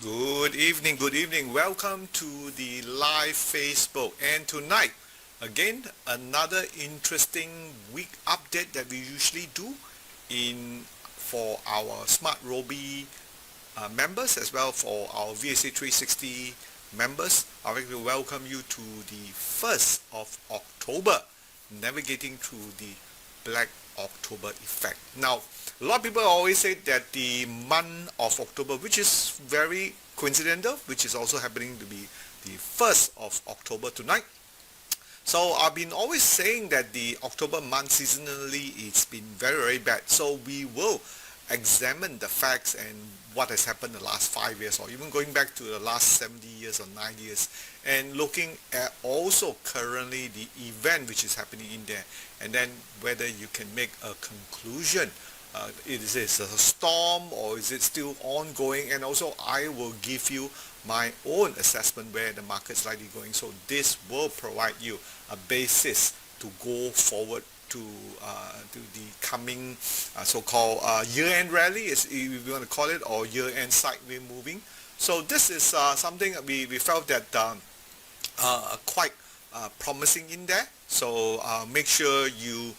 Good evening. Welcome to the live Facebook. And tonight, again, another interesting week update that we usually do for our SmartRobie members, as well for our VSA 360 members. I would like to welcome you to the 1st of October, navigating through the Black October effect. Now, a lot of people always say that the month of October, which is very coincidental, which is also happening to be the 1st of October tonight. So I've been always saying that the October month seasonally it's been very bad. So we will examine the facts and what has happened the last 5 years, or even going back to the last 70 years or 90 years, and looking at also currently the event which is happening in there, and then whether you can make a conclusion. Is it a storm or is it still ongoing? And also I will give you my own assessment where the market's likely going. So this will provide you a basis to go forward to the coming so-called year-end rally, if you want to call it, or year-end sideways moving. So this is something we felt that quite promising in there. So make sure you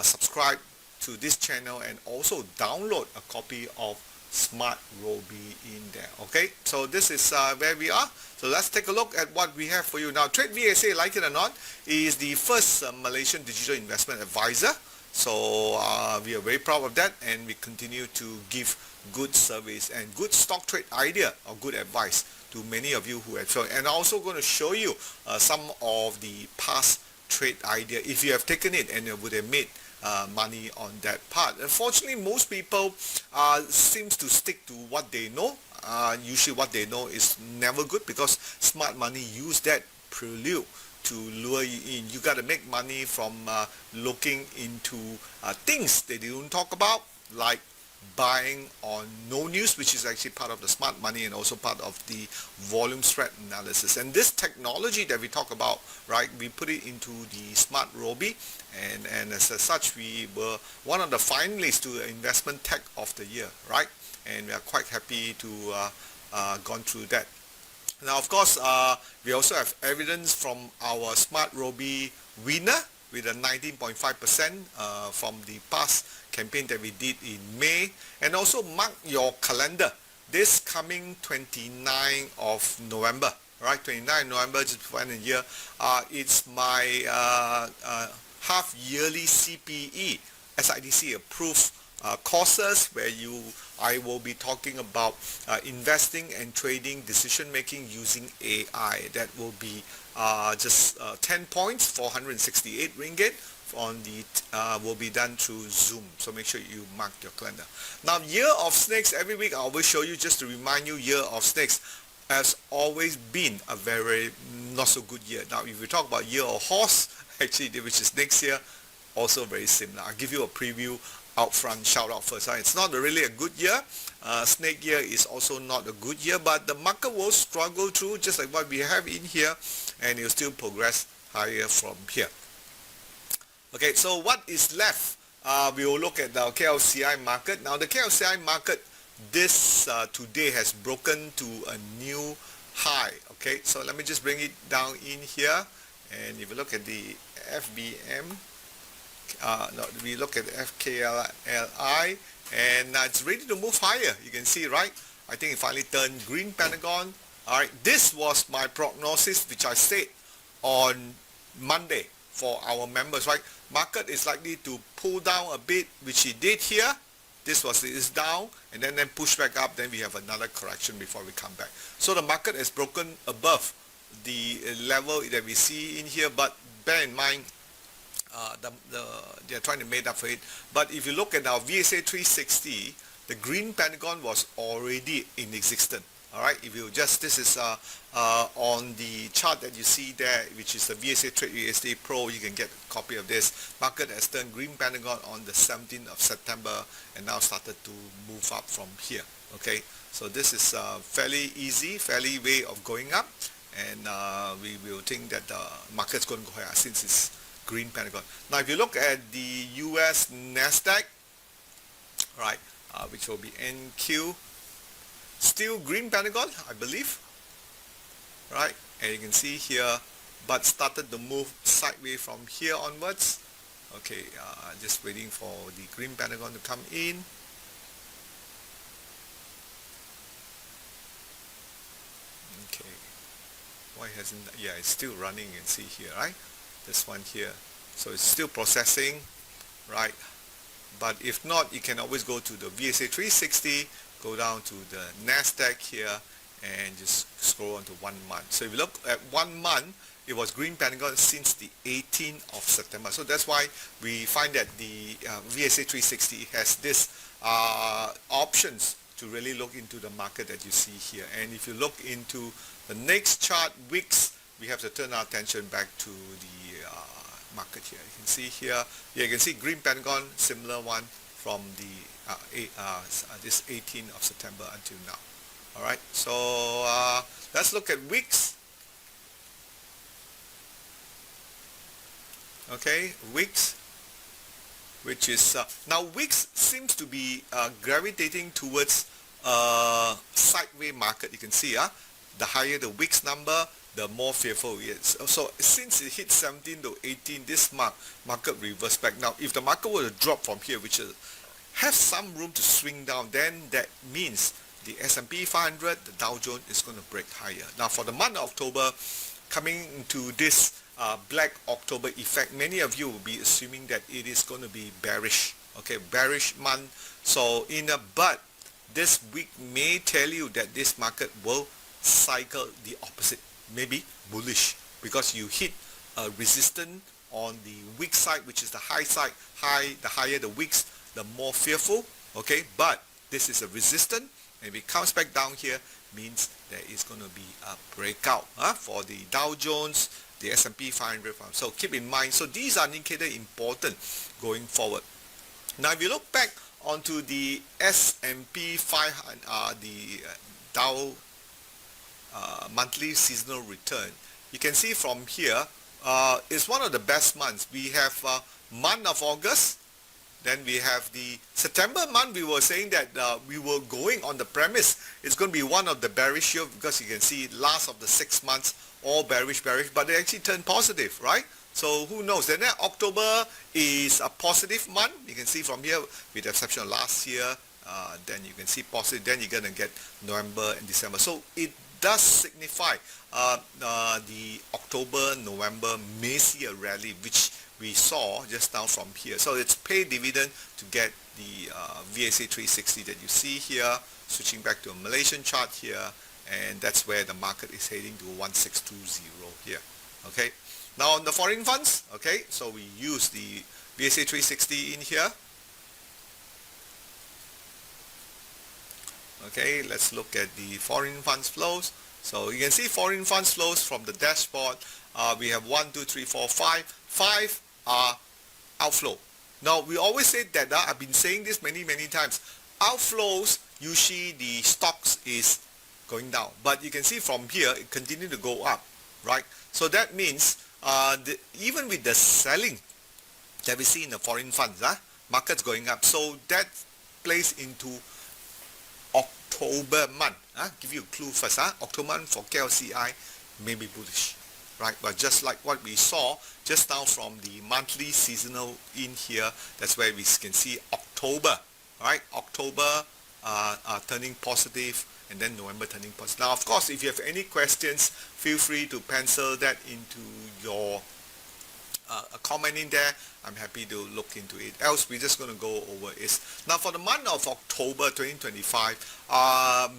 subscribe to this channel and also download a copy of SmartRobie in there. Okay, so this is where we are. So let's take a look at what we have for you now. Trade VSA, like it or not, is the first Malaysian digital investment advisor. So we are very proud of that, and we continue to give good service and good stock trade idea or good advice to many of you who have shown. And I'm also going to show you some of the past trade idea if you have taken it and you would have made money on that part. Unfortunately, most people seems to stick to what they know. Usually what they know is never good, because smart money use that prelude to lure you in. You got to make money from looking into things they don't talk about, like buying on no news, which is actually part of the smart money and also part of the volume spread analysis. And this technology that we talk about, right, we put it into the SmartRobie, and as such we were one of the finalists to the investment tech of the year, right? And we are quite happy to gone through that. Now, of course, we also have evidence from our SmartRobie winner with a 19.5% from the past campaign that we did in May. And also mark your calendar, this coming 29th of November, right? 29th November, just before the end of the year, it's my half yearly CPE SIDC approved courses where I will be talking about investing and trading decision making using AI. That will be just 10 points for 168 ringgit on the will be done through Zoom. So make sure you mark your calendar. Now, Year of Snakes, every week I always show you just to remind you, Year of Snakes has always been a very not so good year. Now, if we talk about Year of Horse, actually, which is next year, also very similar. I'll give you a preview out front, shout out first. It's not really a good year. Snake year is also not a good year, but the market will struggle through just like what we have in here, and it will still progress higher from here. Okay, so what is left? We will look at the KLCI market. Now, the KLCI market this today has broken to a new high. Okay, so let me just bring it down in here, and if you look at the FBM, we look at the FKLI, and it's ready to move higher. You can see, right? I think it finally turned green pentagon. All right, this was my prognosis, which I said on Monday for our members, right? Market is likely to pull down a bit, which it did here. This is down, and then push back up. Then we have another correction before we come back. So the market has broken above the level that we see in here, but bear in mind, they're trying to make up for it. But if you look at our VSA 360, the green pentagon was already in existence. All right, if you just, this is on the chart that you see there, which is the VSA Trade USD Pro. You can get a copy of this. Market has turned green pentagon on the 17th of September and now started to move up from here. Okay, so this is fairly easy, fairly way of going up, and we will think that the market's going to go higher since it's green pentagon. Now, if you look at the US Nasdaq, right, which will be NQ. still green pentagon, I believe, right? And you can see here, but started to move sideways from here onwards. Okay, just waiting for the green pentagon to come in. Okay, why hasn't, yeah, it's still running, you can see here, right? This one here, so it's still processing, right? But if not, you can always go to the VSA 360, go down to the Nasdaq here, and just scroll on to 1 month. So if you look at 1 month, it was green pentagon since the 18th of September. So that's why we find that the VSA 360 has this options to really look into the market that you see here. And if you look into the next chart, weeks, we have to turn our attention back to the market here. You can see here, yeah, you can see green pentagon, similar one from the this 18th of September until now. All right, so let's look at weeks. Okay, weeks, which is now weeks seems to be gravitating towards sideways market. You can see the higher the weeks number, the more fearful it is. So since it hit 17 to 18, this market reversed back. Now if the market were to drop from here, which has some room to swing down, then that means the S&P 500, the Dow Jones is going to break higher. Now for the month of October, coming into this Black October effect, many of you will be assuming that it is going to be bearish, okay, bearish month. So but this week may tell you that this market will cycle the opposite, maybe bullish, because you hit a resistance on the weak side, which is the high side. The higher the wicks, the more fearful, okay, but this is a resistance, and if it comes back down here, means there is going to be a breakout for the Dow Jones, the S&P 500. So keep in mind, so these are indicators important going forward. Now if you look back onto the S&P 500, the Dow monthly seasonal return, you can see from here, it's one of the best months. We have month of August, then we have the September month. We were saying that we were going on the premise it's going to be one of the bearish year, because you can see last of the 6 months all bearish, but they actually turned positive, right? So who knows? Then October is a positive month. You can see from here, with the exception of last year, then you can see positive. Then you're going to get November and December. So it does signify the October, November may see a rally, which we saw just now from here. So it's pay dividend to get the VSA 360 that you see here, switching back to a Malaysian chart here, and that's where the market is heading to 1620 here. Okay, now on the foreign funds, okay, so we use the VSA 360 in here. Okay, let's look at the foreign funds flows. So you can see foreign funds flows from the dashboard. We have 1, 2, 3, 4, 5. 5 are outflow. Now we always say that, I've been saying this many times, outflows, usually the stocks is going down, but you can see from here it continued to go up, right? So that means even with the selling that we see in the foreign funds, markets going up, so that plays into October month. Give you a clue first. October month for KLCI may be bullish, right? But just like what we saw just now from the monthly seasonal in here, that's where we can see October, right? October turning positive, and then November turning positive. Now, of course, if you have any questions, feel free to pencil that into your a comment in there. I'm happy to look into it. Else, we're just going to go over it. Now, for the month of October 2025,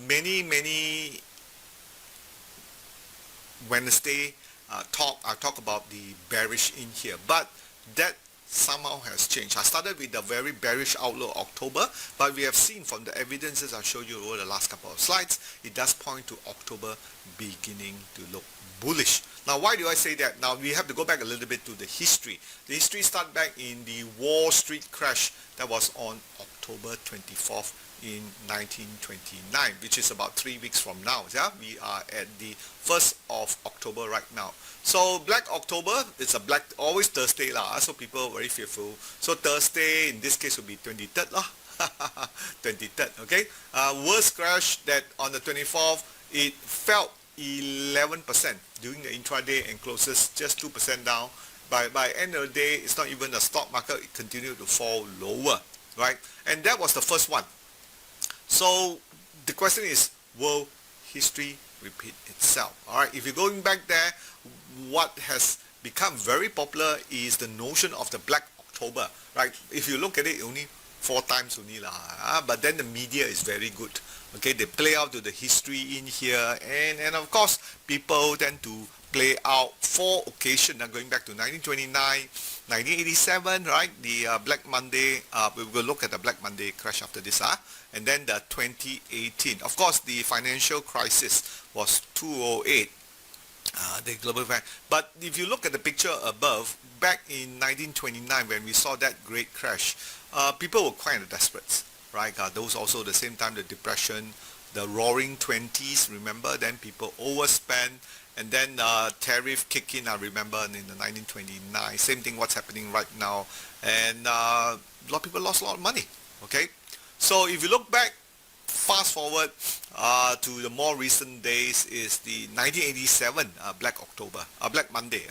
many Wednesday I talk about the bearish in here, but that somehow has changed. I started with a very bearish outlook October, but we have seen from the evidences I showed you over the last couple of slides, it does point to October beginning to look bullish. Now, why do I say that? Now, we have to go back a little bit to the history. The history starts back in the Wall Street crash that was on October 24th in 1929, which is about 3 weeks from now. Yeah, we are at the 1st of October right now. So Black October, it's a black, always Thursday lah, so people are very fearful. So Thursday in this case will be 23rd lah. 23rd, okay? Worst crash that on the 24th, it fell 11% during the intraday and closes just 2% down. By end of the day, it's not even the stock market, it continued to fall lower, right? And that was the first one. So the question is, will history repeat itself? All right, if you're going back there, what has become very popular is the notion of the Black October, right? If you look at it, only 4 times only lah, but then the media is very good. Okay, they play out to the history in here, and of course people tend to play out 4 occasions, going back to 1929, 1987, right? The Black Monday, we will look at the Black Monday crash after this, and then the 2018. Of course, the financial crisis was 2008, the global event. But if you look at the picture above, back in 1929 when we saw that great crash, people were kind of desperate, right? Those also the same time, the depression, the roaring 20s, remember? Then people overspent, and then tariff kick in, I remember, in the 1929. Same thing what's happening right now. And a lot of people lost a lot of money, okay? So if you look back, fast forward to the more recent days is the 1987 Black October, Black Monday.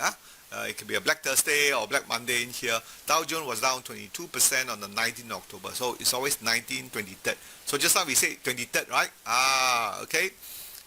It could be a Black Thursday or Black Monday in here. Dow Jones was down 22% on the 19th of October. So it's always 19, 23rd. So just now we say 23rd, right? Okay.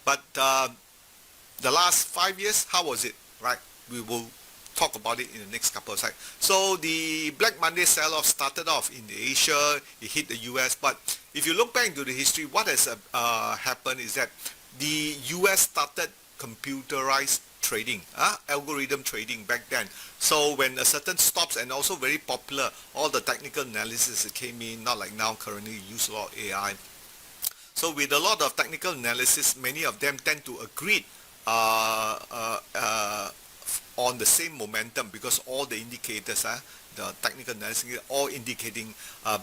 But the last 5 years, how was it, right? We will talk about it in the next couple of slides. So the Black Monday sell-off started off in Asia, it hit the US, but if you look back into the history, what has happened is that the US started computerized trading, algorithm trading back then. So when a certain stops, and also very popular, all the technical analysis that came in, not like now currently use a lot of AI. So with a lot of technical analysis, many of them tend to agree on the same momentum, because all the indicators, the technical analysis, all indicating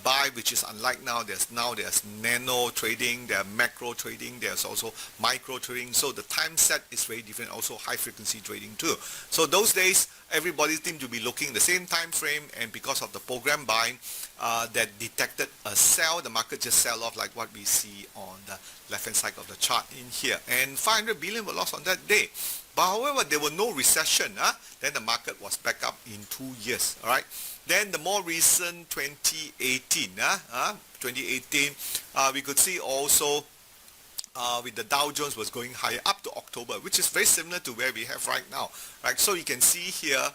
buy, which is unlike now. There's nano trading, there's macro trading, there's also micro trading. So the time set is very different. Also high frequency trading too. So those days, everybody seemed to be looking the same time frame, and because of the program buying that detected a sell, the market just sell off like what we see on the left hand side of the chart in here. And 500 billion were lost on that day. But however, there were no recession. Then the market was back up in 2 years. All right. Then the more recent 2018, we could see also with the Dow Jones was going higher up to October, which is very similar to where we have right now. Right. So you can see here,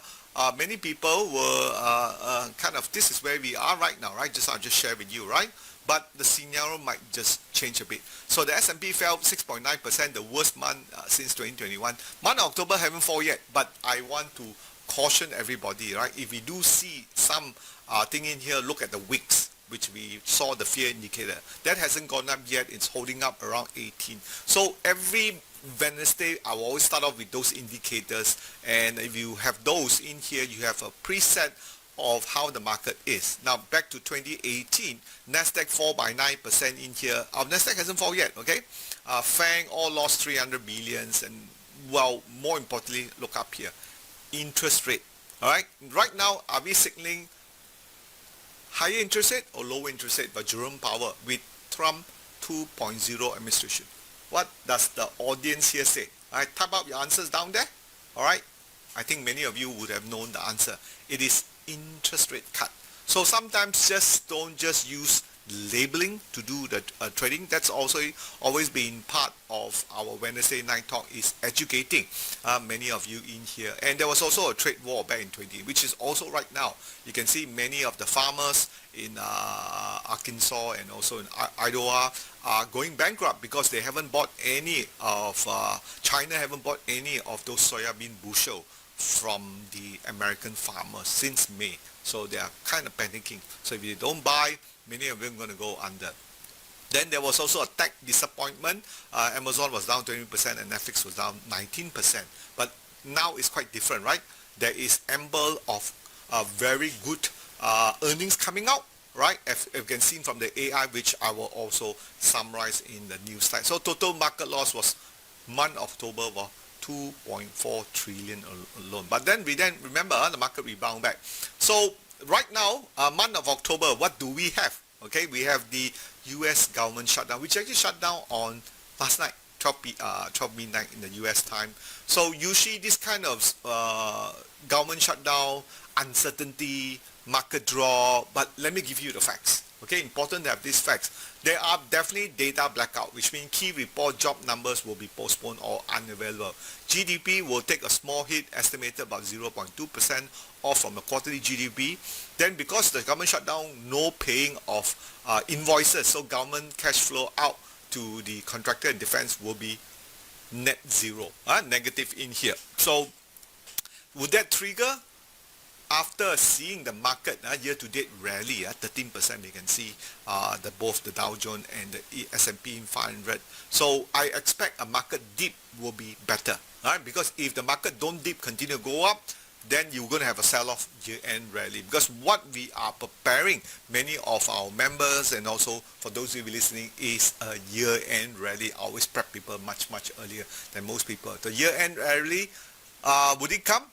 many people were kind of, this is where we are right now. Right. I'll just share with you. Right. But the scenario might just change a bit. So the S&P fell 6.9%, the worst month since 2021. Month of October haven't fallen yet, but I want to caution everybody, right? If we do see some thing in here, look at the wicks, which we saw the fear indicator. That hasn't gone up yet. It's holding up around 18. So every Wednesday, I will always start off with those indicators. And if you have those in here, you have a preset of how the market is. Now back to 2018, Nasdaq fall by 9% in here. Our Nasdaq hasn't fallen yet, okay? FANG all lost 300 billions, and well, more importantly, look up here, interest rate. All right, right now, are we signaling higher interest rate or lower interest rate by Jerome Powell with Trump 2.0 administration? What does the audience here say? All right, type out your answers down there. All right, I think many of you would have known the answer. It is interest rate cut. So sometimes don't just use labeling to do the trading. That's also always been part of our Wednesday night talk, is educating many of you in here. And there was also a trade war back in 20, which is also right now. You can see many of the farmers in Arkansas and also in Idaho are going bankrupt because they haven't bought any of, China haven't bought any of those soybean bushel from the American farmers since May. So they are kind of panicking. So if you don't buy, many of them are going to go under. Then there was also a tech disappointment. Amazon was down 20% and Netflix was down 19%. But now it's quite different, right? There is ample of very good earnings coming out, right? As you can see from the AI, which I will also summarize in the news slide. So total market loss was, month of October was 2.4 trillion alone. But then remember the market rebound back. So right now, month of October, what do we have? Okay, we have the US government shutdown, which actually shut down on last night, 12 midnight in the US time. So usually this kind of government shutdown, uncertainty, market draw, but let me give you the facts. Okay, important to have these facts. There are definitely data blackout, which means key report job numbers will be postponed or unavailable. GDP will take a small hit, estimated about 0.2% off from the quarterly GDP. Then because the government shutdown, no paying of invoices, so government cash flow out to the contractor and defense will be net zero, negative in here. So would that trigger? After seeing the market year-to-date rally, 13% you can see both the Dow Jones and the S&P 500. So I expect a market dip will be better, right? Because if the market don't dip, continue to go up, then you're going to have a sell-off year-end rally. Because what we are preparing, many of our members and also for those of you listening, is a year-end rally. I always prep people much earlier than most people. The year-end rally, would it come?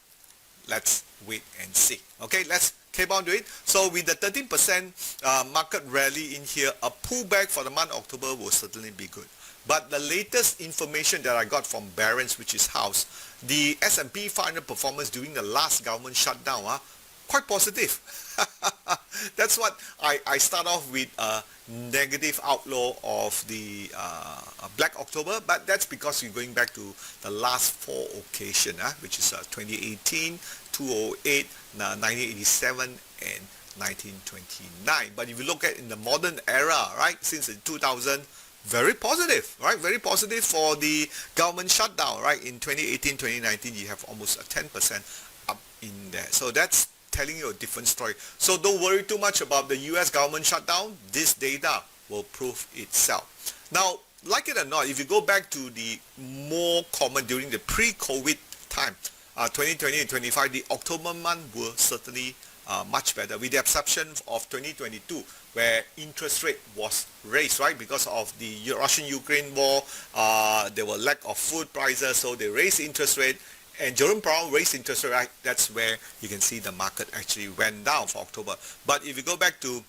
Let's wait and see. Okay, let's keep on to it. So with the 13% market rally in here, a pullback for the month of October will certainly be good. But the latest information that I got from Barron's, which is House, the S&P 500 performance during the last government shutdown, quite positive. That's what I start off with a negative outlook of the Black October, but that's because you're going back to the last four occasions, which is 2018, 2008, 1987, and 1929. But if you look at in the modern era, right, since 2000, very positive, right? Very positive for the government shutdown, right? In 2018, 2019, you have almost a 10% up in there. So that's telling you a different story. So don't worry too much about the US government shutdown. This data will prove itself. Now, like it or not, if you go back to the more common during the pre-COVID time, 2020 and 25, the October month will certainly much better, with the exception of 2022, where interest rate was raised, right? Because of the Russian-Ukraine war, there were lack of food prices, so they raised interest rate. And Jerome Powell raised interest rate, right? That's where you can see the market actually went down for October. But if you go back to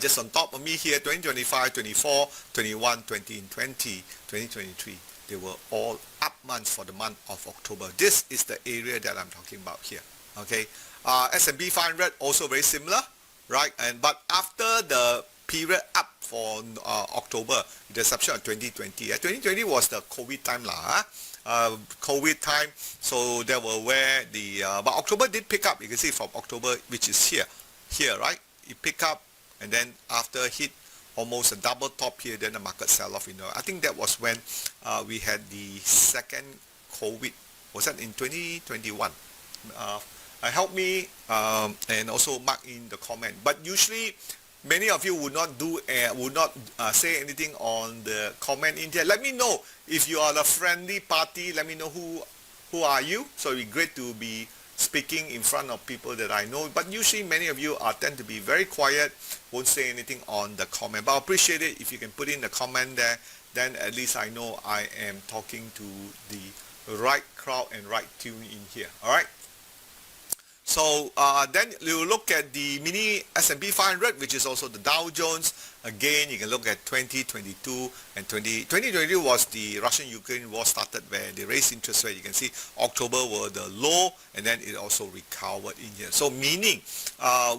just on top of me here, 2025, 24, 21, 2020, 2023, they were all up months for the month of October. This is the area that I'm talking about here. Okay, S&P 500 also very similar, right? But after the period up for October, with the exception of 2020. 2020 was the COVID time COVID time, so that were where the but October did pick up. You can see from October, which is here, right? It picked up, and then after hit almost a double top here, then the market sell off. I think that was when we had the second COVID. Was that in 2021? Help me and also mark in the comment. But usually, many of you would not say anything on the comment in here. Let me know if you are the friendly party. Let me know who are you. So it'd be great to be speaking in front of people that I know. But usually many of you tend to be very quiet, won't say anything on the comment. But I appreciate it if you can put in the comment there. Then at least I know I am talking to the right crowd and right tune in here. All right. So then you look at the mini S&P 500, which is also the Dow Jones. Again, you can look at 2022 and 2022 was the Russian-Ukraine war started, where they raised interest rate. You can see October were the low, and then it also recovered in here. So meaning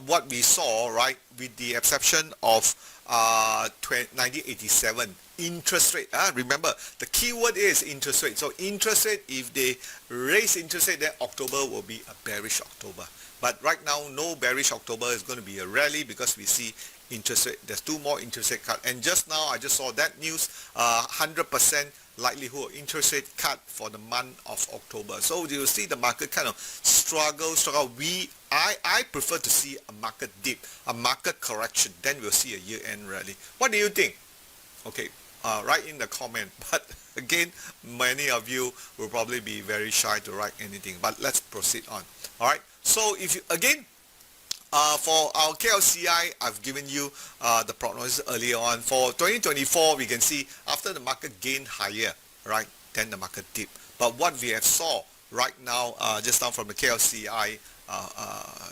what we saw, right, with the exception of 1987, interest rate. Remember, the key word is interest rate. So interest rate, if they raise interest rate, then October will be a bearish October. But right now, no bearish October. Is going to be a rally because we see interest rate. There's two more interest rate cut. And just now, I just saw that news, 100% likelihood interest rate cut for the month of October. So you see the market kind of struggle. I prefer to see a market dip, a market correction. Then we'll see a year-end rally. What do you think? Okay. Write in the comment, but again, many of you will probably be very shy to write anything, but let's proceed on. All right, so if you again for our KLCI, I've given you the prognosis earlier on. For 2024, we can see after the market gained higher, right, then the market dip. But what we have saw right now, just now from the KLCI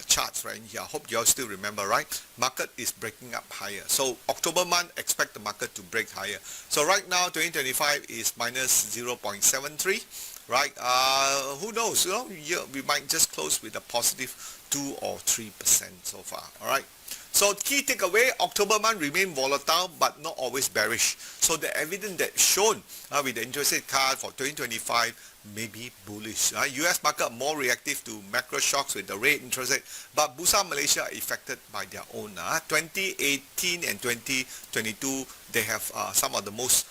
charts right in here. I hope you all still remember, right? Market is breaking up higher. So October month, expect the market to break higher. So right now, 2025 is minus 0.73, right? Who knows? We might just close with a positive 2 or 3% so far, all right? So key takeaway, October month remain volatile but not always bearish. So the evidence that shown with the interest rate card for 2025 may be bullish. US market more reactive to macro shocks with the rate interest rate, but Bursa Malaysia are affected by their own. 2018 and 2022, they have some of the most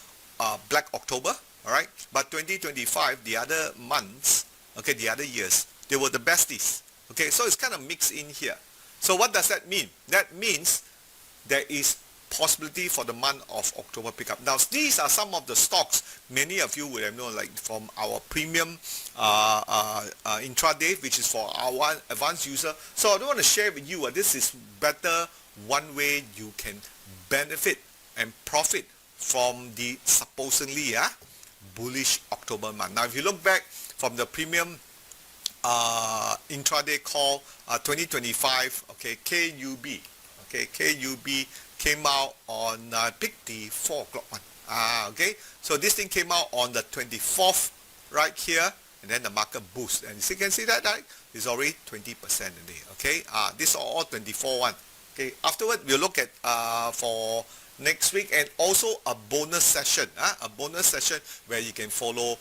black October, all right? But 2025, the other months, okay, the other years, they were the besties. Okay, so it's kind of mixed in here. So what does that mean? That means there is possibility for the month of October pickup. Now, these are some of the stocks many of you would have known, like from our premium intraday, which is for our advanced user. So I don't want to share with you, this is better one way you can benefit and profit from the supposedly bullish October month. Now, if you look back from the premium intraday call 2025, okay, KUB, okay, KUB came out on pick the 4 o'clock one. Okay, so this thing came out on the 24th right here, and then the market boost, and you can see that, right? It's already 20% a day. Okay, this are all 24 one. Okay, afterward we'll look at for next week, and also a bonus session, where you can follow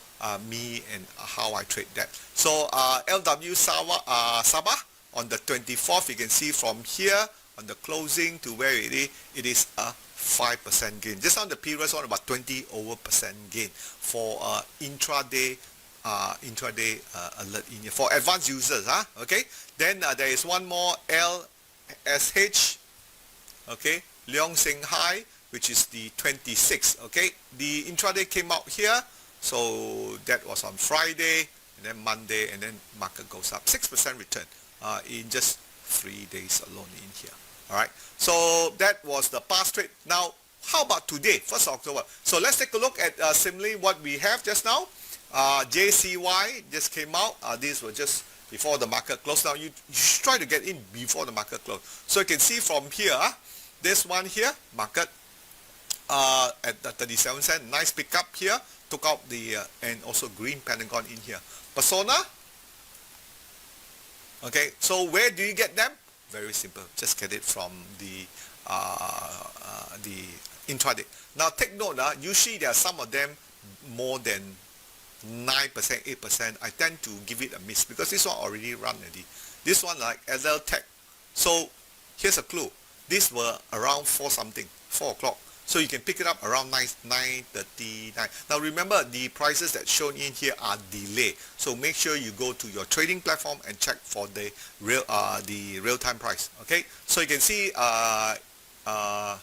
me and how I trade that. So LW Sabah on the 24th, you can see from here on the closing to where it is a 5% gain. Just on the previous one, about 20% gain for intraday alert in here for advanced users. Okay. Then there is one more LSH. Okay. Leong Seng Hai, which is the 26th. Okay, the intraday came out here, so that was on Friday, and then Monday, and then market goes up 6% return in just 3 days alone in here. All right, so that was the past trade. Now, how about today, 1st October? So let's take a look at similarly what we have just now. JCY just came out. These were just before the market closed. Now you should try to get in before the market closed. So you can see from here. This one here, market at the 37 cent, nice pickup here, took out the, and also green Pentagon in here. Persona, okay, so where do you get them? Very simple, just get it from the intraday. Now take note, usually there are some of them more than 9%, 8%. I tend to give it a miss because this one already run already. This one like Adel Tech. So here's a clue. These were around 4 o'clock. So you can pick it up around 9:39. Now remember, the prices that shown in here are delayed. So make sure you go to your trading platform and check for the real-time price. Okay. So you can see Adel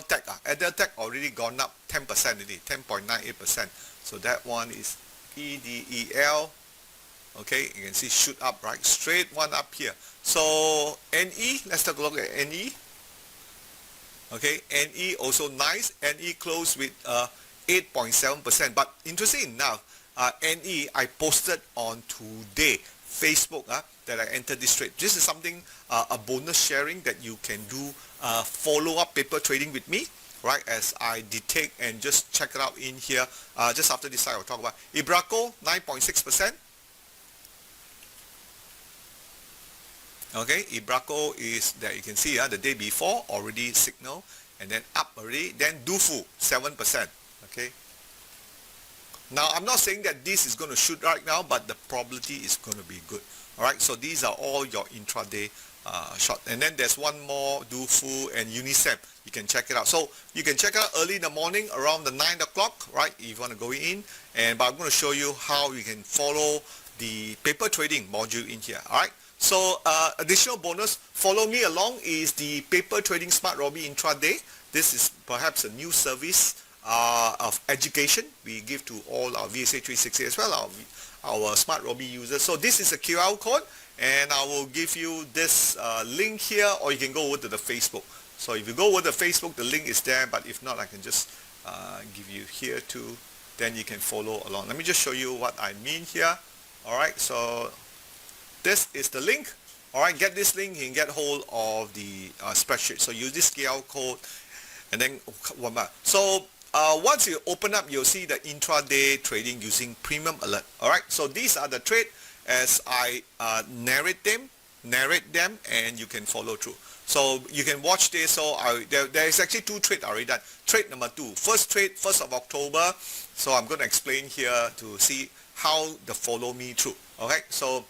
Tech. Adel Tech already gone up 10% already, 10.98%. So that one is EDEL. Okay, you can see shoot up, right? Straight one up here. So NE, let's take a look at NE. Okay, NE also nice. NE closed with 8.7%. But interesting enough, NE I posted on today Facebook that I entered this trade. This is something, a bonus sharing that you can do follow-up paper trading with me, right? As I detect and just check it out in here. Just after this slide, I'll talk about Ibraco, 9.6%. Okay, Ibraco is that you can see the day before already signal and then up already. Then Dufu 7%. Okay. Now I'm not saying that this is going to shoot right now, but the probability is going to be good. All right. So these are all your intraday short. And then there's one more Dufu and Unisem. You can check it out. So you can check it out early in the morning around the 9 o'clock, right? If you want to go in. But I'm going to show you how you can follow the paper trading module in here. All right. So additional bonus, follow me along, is the paper trading SmartRobie intraday. This is perhaps a new service of education we give to all our VSA 360 as well, our SmartRobie users. So this is a QR code, and I will give you this link here, or you can go over to the Facebook. So if you go over the Facebook, the link is there, but if not, I can just give you here too. Then you can follow along. Let me just show you what I mean here. All right, so this is the link. All right, get this link, you can get hold of the spreadsheet. So use this QR code and then one more. So once you open up, you'll see the intraday trading using Premium Alert. All right, so these are the trade as I narrate them, and you can follow through. So you can watch this. So there is actually 2 trades already done. Trade number 2, first trade, 1st of October. So I'm going to explain here to see how the follow me through. Okay, so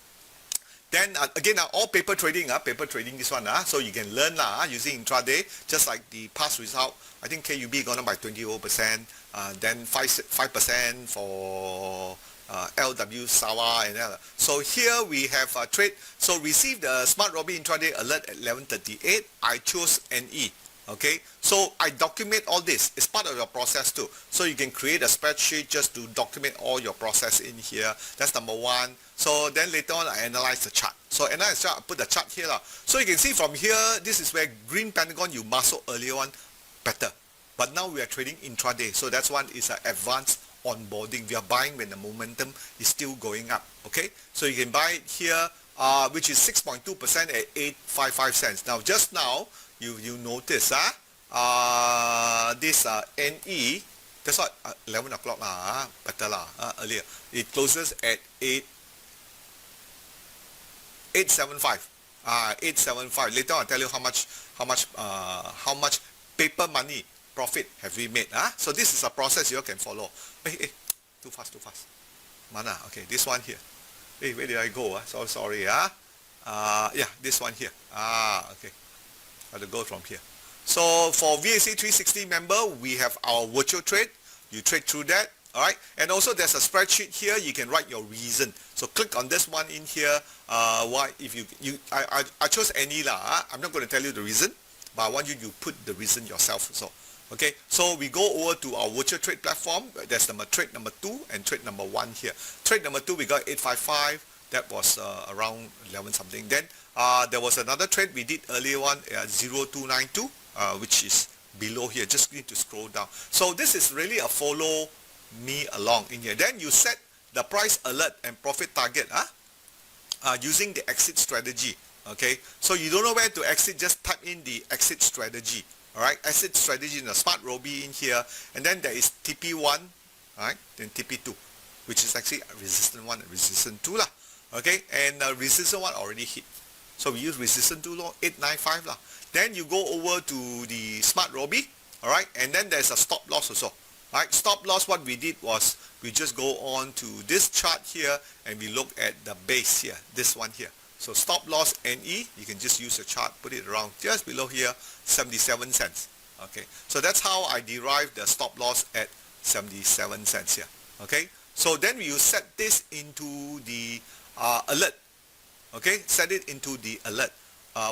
then again, all paper trading this one, so you can learn using intraday, just like the past result. I think KUB gone up by 20%, then 5% for LW Sawa and other. So here we have a trade. So receive the SmartRobie intraday alert at 11:38. I chose NE. Okay, so I document all this. It's part of your process too. So you can create a spreadsheet just to document all your process in here. That's number 1. So then later on I analyze the chart. So analyze the chart, I put the chart here. So you can see from here, this is where green pentagon you muscle earlier on better. But now we are trading intraday. So that's one is an advanced onboarding. We are buying when the momentum is still going up. Okay, so you can buy it here, which is 6.2% at 855 cents. Now just now, you notice this NE, that's what 11 o'clock better earlier. It closes at 875. 875. Later I'll tell you how much paper money profit have we made. So this is a process you can follow. Hey, too fast. Mana? Okay, this one here. Hey, where did I go? So sorry. Yeah, this one here. Okay. I have to go from here. So for VAC 360 member, we have our virtual trade. You trade through that. All right. And also there's a spreadsheet here. You can write your reason. So click on this one in here. Why if I chose any lah. I'm not going to tell you the reason, but I want you to put the reason yourself. So okay. So we go over to our virtual trade platform. There's trade number 2 and trade number 1 here. Trade number 2 we got 855. That was around 11 something. Then there was another trade we did earlier on, 0292, which is below here. Just need to scroll down. So this is really a follow me along in here. Then you set the price alert and profit target using the exit strategy. Okay, so you don't know where to exit, just type in the exit strategy. All right, exit strategy in the SmartRobie in here, and then there is TP1, all right, then TP2, which is actually a resistant 1 and resistant 2 lah. Okay, and resistant 1 already hit. So we use resistant 2 law, 895 lah. Then you go over to the SmartRobie, all right, and then there's a stop loss also. All right, stop loss, what we did was we just go on to this chart here and we look at the base here, this one here. So stop loss NE, you can just use a chart, put it around just below here, 77 cents. Okay, so that's how I derived the stop loss at 77 cents here. Okay, so then you set this into the alert. Okay, set it into the alert.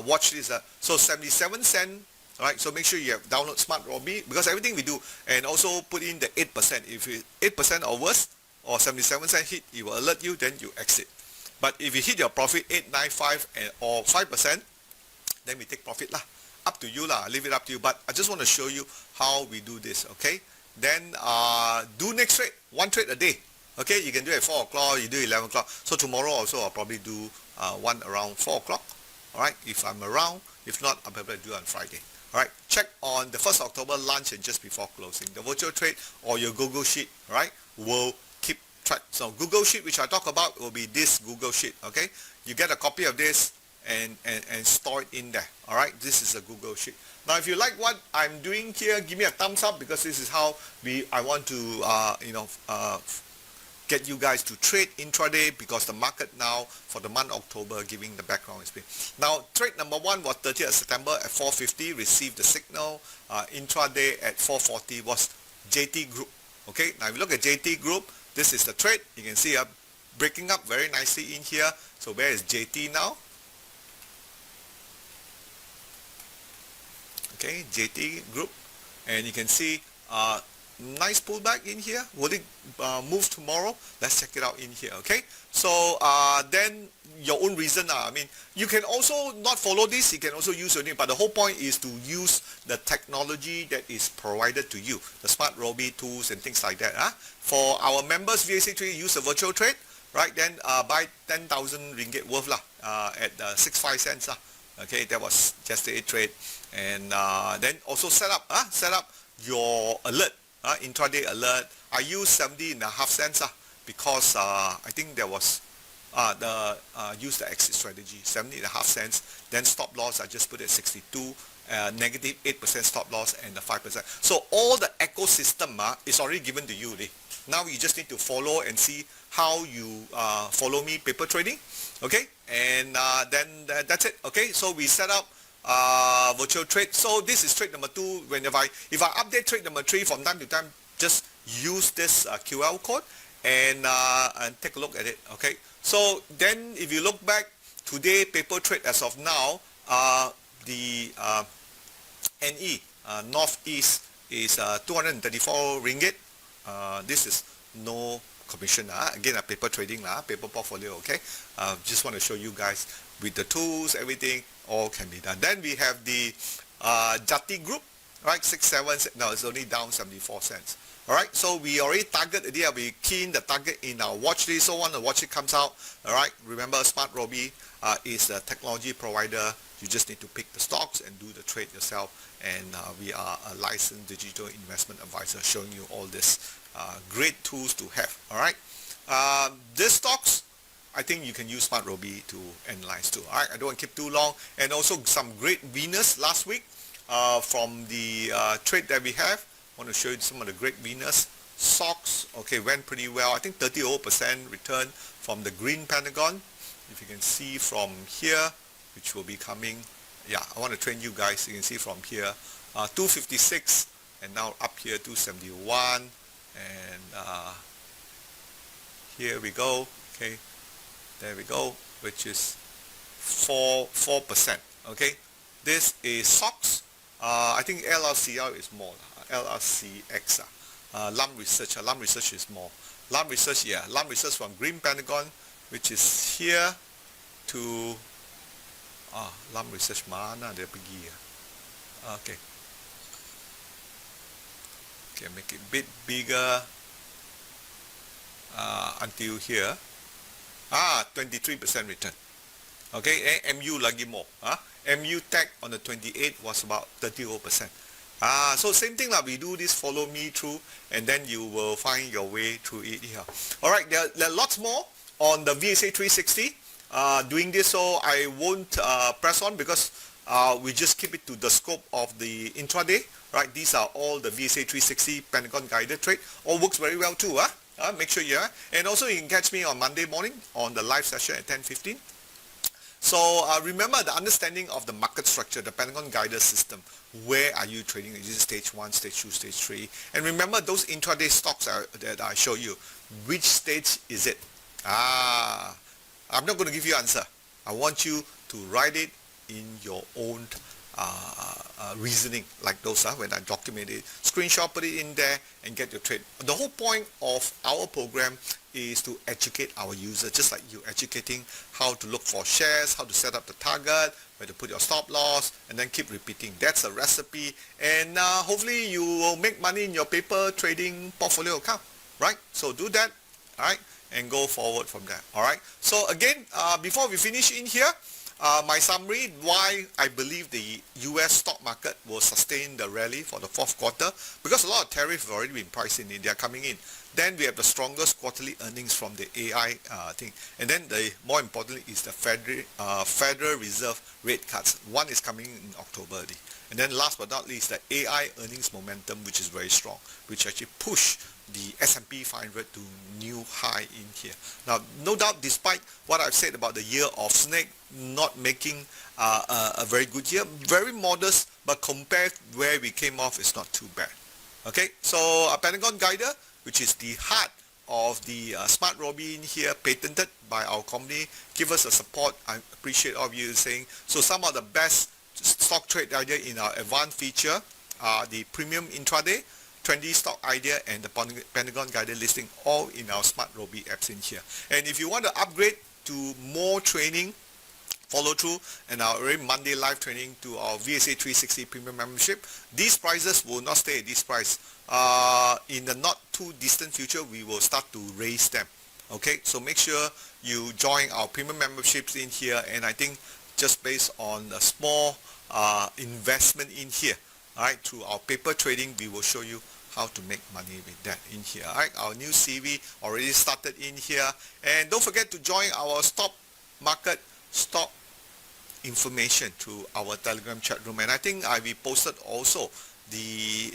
Watch this. So 77 cent. All right. So make sure you have download SmartRobie because everything we do, and also put in the 8%. If it 8% or worse, or 77 cent hit, it will alert you. Then you exit. But if you hit your profit 895 or 5%, then we take profit lah. Up to you lah. Leave it up to you. But I just want to show you how we do this. Okay. Then do next trade. 1 trade a day. Okay, you can do it at 4 o'clock, you do 11 o'clock. So tomorrow also I'll probably do one around 4 o'clock. All right, if I'm around. If not, I'll probably do it on Friday. All right, check on the 1st October lunch and just before closing. The virtual trade or your Google Sheet, all right, will keep track. So Google Sheet, which I talk about, will be this Google Sheet. Okay, you get a copy of this and store it in there. All right, this is a Google Sheet. Now, if you like what I'm doing here, give me a thumbs up because this is how I want to get you guys to trade intraday because the market now for the month October giving the background is big. Now trade number 1 was 30th of September at 4:50, received the signal. Intraday at 4:40 was JT Group. Okay, now if you look at JT Group, this is the trade. You can see breaking up very nicely in here. So where is JT now? Okay, JT Group, and you can see nice pullback in here. Will it move tomorrow? Let's check it out in here. Okay, so then your own reason. I mean, you can also not follow this. You can also use your name, but the whole point is to use the technology that is provided to you, the SmartRobie tools and things like that. For our members, VAC3 use a virtual trade. right? Then buy 10,000 ringgit worth lah, at 65 cents lah. Okay, that was just a trade. And then also set up your alert, intraday alert. I use 70 and a half cents because I think there was use the exit strategy, 70 and a half cents. Then stop loss, I just put it 62, negative 8% stop loss and the 5%. So all the ecosystem is already given to you. Now you just need to follow and see how you follow me paper trading. Okay, and then that's it. Okay, so we set up virtual trade. So this is trade number 2. If I update trade number 3 from time to time, just use this QR code and take a look at it. Okay, so then if you look back today, paper trade as of now, the NE Northeast is 234 ringgit. This is no commission. Again, paper trading, paper portfolio. Okay, just want to show you guys with the tools, everything, all can be done. Then we have the Jati group, right? 6-7. No, it's only down 74 cents. All right, so we already target there. We key in the target in our watch list. So when the watch list comes out, all right, remember SmartRobie is a technology provider. You just need to pick the stocks and do the trade yourself. And we are a licensed digital investment advisor showing you all this great tools to have. All right, these stocks, I think you can use SmartRobie to analyze too. All right, I don't want to keep too long. And also some great winners last week from the trade that we have. I want to show you some of the great winners. Stocks, okay, went pretty well. I think 30% return from the green Pentagon. If you can see from here, which will be coming. Yeah, I want to train you guys. You can see from here, 256, and now up here 271, and here we go. Okay, there we go, which is 4%. Okay, this is stocks. I think LRCR is more. LRCX. Lam Research. Lam Research is more. Lam Research, yeah. Lam Research from Green Pentagon, which is here to Lam Research mana dia pergi. Okay. Okay, make it a bit bigger until here. 23% return. Okay, MU lagi more. MU Tech on the 28th was about 30%. So same thing we do this, follow me through, and then you will find your way through it here. Alright, there are lots more on the VSA 360 doing this, so I won't press on because we just keep it to the scope of the intraday. Right, these are all the VSA 360 Pentagon guided trade. All works very well too. Make sure and also you can catch me on Monday morning on the live session at 10:15. So remember the understanding of the market structure, the Pentagon guided system. Where are you trading? Is it stage 1, stage 2, stage 3? And remember those intraday stocks that I show you. Which stage is it? I'm not going to give you an answer. I want you to write it in your own reasoning, like those when I document it. Screenshot, put it in there and get your trade. The whole point of our program is to educate our users, just like you educating how to look for shares, how to set up the target, where to put your stop loss, and then keep repeating. That's a recipe, and hopefully you will make money in your paper trading portfolio account, right? So do that, all right, and go forward from there, all right? So again, before we finish in here, my summary, why I believe the US stock market will sustain the rally for the fourth quarter, because a lot of tariffs have already been priced in, they are coming in. Then we have the strongest quarterly earnings from the AI thing. And then the more importantly is the Federal Reserve rate cuts. One is coming in October already. And then last but not least, the AI earnings momentum, which is very strong, which actually push the S&P 500 to new high in here. Now, no doubt, despite what I've said about the year of snake not making a very good year, very modest, but compared where we came off, it's not too bad. Okay, so a Pentagon Guider, which is the heart of the SmartRobie in here, patented by our company. Give us a support. I appreciate all of you saying. So some of the best stock trade idea in our advanced feature are the premium intraday, trendy stock idea, and the Pentagon guided listing, all in our SmartRobie apps in here. And if you want to upgrade to more training, follow through, and our every Monday live training to our VSA 360 premium membership, these prices will not stay at this price. In the not too distant future, we will start to raise them. Okay, so make sure you join our premium memberships in here, and I think just based on a small investment in here, all right, through our paper trading, we will show you how to make money with that in here. All right, our new CV already started in here, and don't forget to join our stock information through our Telegram chat room. And I think we posted also the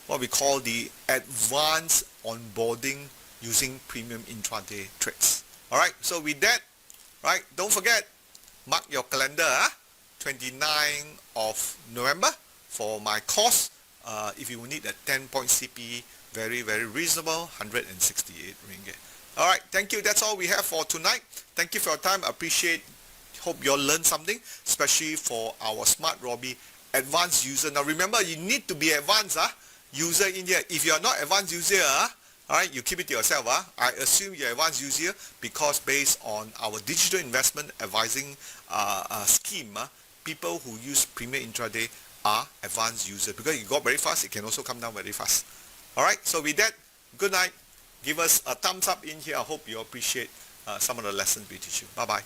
what we call the advanced onboarding using premium intraday trades. All right, so with that, right, don't forget, mark your calendar, 29th of November for my course. If you need a 10-point CPE, very, very reasonable, 168 ringgit. All right, thank you. That's all we have for tonight. Thank you for your time. Appreciate. Hope you all learned something, especially for our SmartRobie advanced user. Now remember, you need to be advanced user in here. If you are not advanced user, all right, you keep it to yourself. I assume you're advanced user because based on our digital investment advising scheme, people who use Premier Intraday are advanced users because it got very fast. It can also come down very fast. All right, so with that, good night. Give us a thumbs up in here. I hope you appreciate some of the lessons we teach you. Bye-bye.